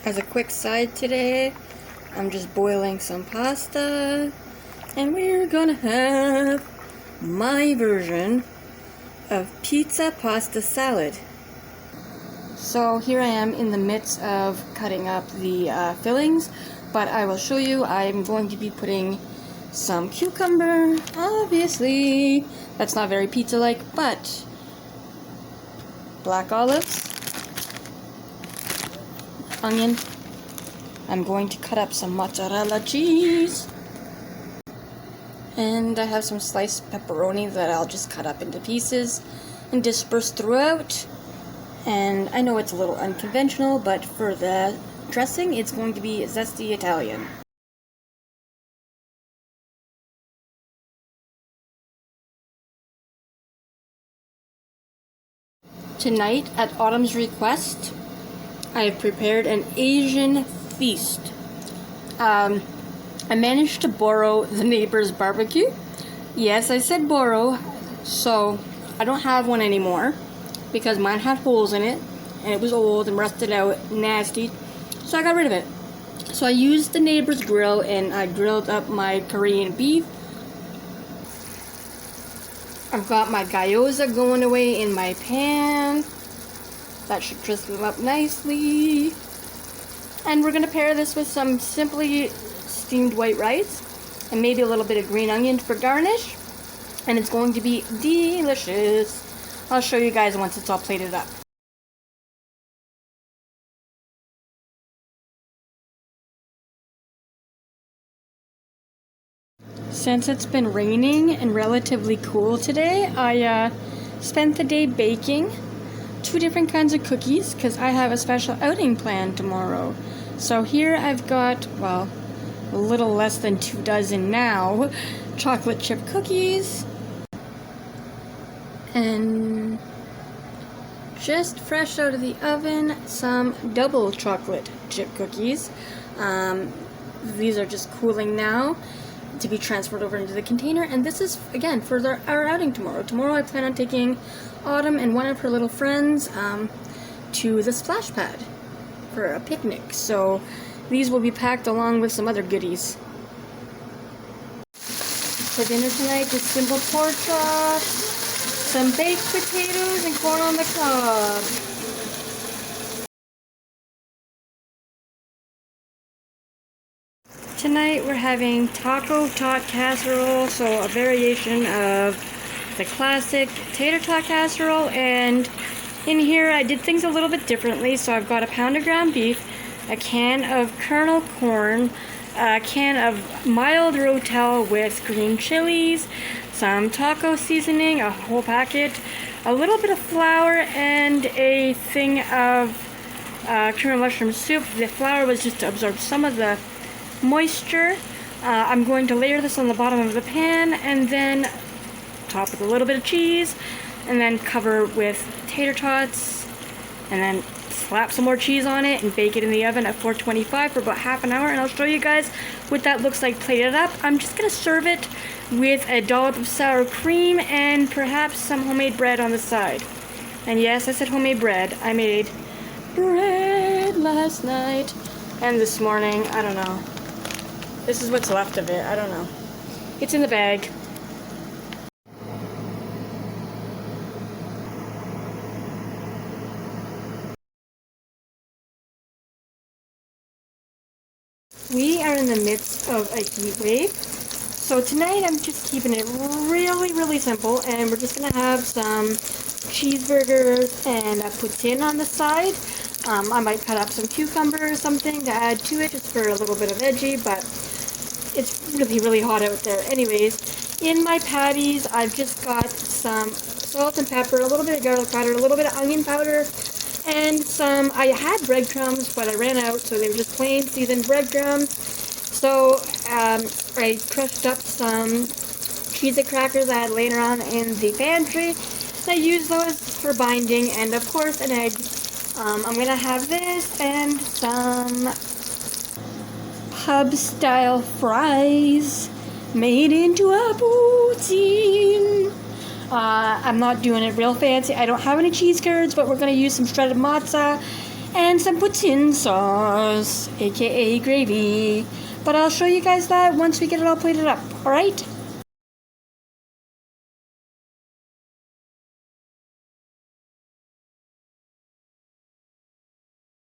As a quick side today, I'm just boiling some pasta, and we're gonna have my version of pizza pasta salad. So here I am in the midst of cutting up the fillings, but I will show you. I'm going to be putting some cucumber, obviously. That's not very pizza-like, but black olives, onion. I'm going to cut up some mozzarella cheese. And I have some sliced pepperoni that I'll just cut up into pieces and disperse throughout. And I know it's a little unconventional, but for the dressing, it's going to be zesty Italian. Tonight, at Autumn's request, I have prepared an Asian feast. I managed to borrow the neighbor's barbecue. Yes, I said borrow, so I don't have one anymore because mine had holes in it and it was old and rusted out, nasty, so I got rid of it. So I used the neighbor's grill and I grilled up my Korean beef. I've got my gyoza going away in my pan. That should crisp them up nicely. And we're going to pair this with some simply steamed white rice and maybe a little bit of green onion for garnish. And it's going to be delicious. I'll show you guys once it's all plated up. Since it's been raining and relatively cool today, I spent the day baking 2 different kinds of cookies because I have a special outing planned tomorrow. So here I've got, well, a little less than 2 dozen now, chocolate chip cookies. And just fresh out of the oven, some double chocolate chip cookies. These are just cooling now to be transferred over into the container, and this is again for our outing tomorrow. Tomorrow I plan on taking Autumn and one of her little friends to the splash pad for a picnic, so these will be packed along with some other goodies. For dinner tonight, just simple pork chops, some baked potatoes, and corn on the cob. Tonight we're having taco tot casserole, so a variation of the classic tater tot casserole, and in here I did things a little bit differently. So I've got a pound of ground beef, a can of kernel corn, a can of mild rotel with green chilies, some taco seasoning, a whole packet, a little bit of flour, and a thing of cream of mushroom soup. The flour was just to absorb some of the moisture. I'm going to layer this on the bottom of the pan and then top with a little bit of cheese and then cover with tater tots and then slap some more cheese on it and bake it in the oven at 425 for about half an hour, and I'll show you guys what that looks like plated up. I'm just going to serve it with a dollop of sour cream and perhaps some homemade bread on the side. And yes, I said homemade bread. I made bread last night and this morning. I don't know. This is what's left of it. I don't know. It's in the bag. We are in the midst of a heat wave. So tonight I'm just keeping it really simple, and we're just going to have some cheeseburgers and a poutine on the side. I might cut up some cucumber or something to add to it just for a little bit of veggie, but it's really hot out there. Anyways, in my patties, I've just got some salt and pepper, a little bit of garlic powder, a little bit of onion powder, and some, I had breadcrumbs, but I ran out, so they were just plain seasoned breadcrumbs. So I crushed up some cheese crackers I had laying around in the pantry. I used those for binding, and of course an egg. I'm going to have this and some pub-style fries made into a poutine. I'm not doing it real fancy. I don't have any cheese curds, but we're going to use some shredded mozza and some poutine sauce, aka gravy. But I'll show you guys that once we get it all plated up, alright?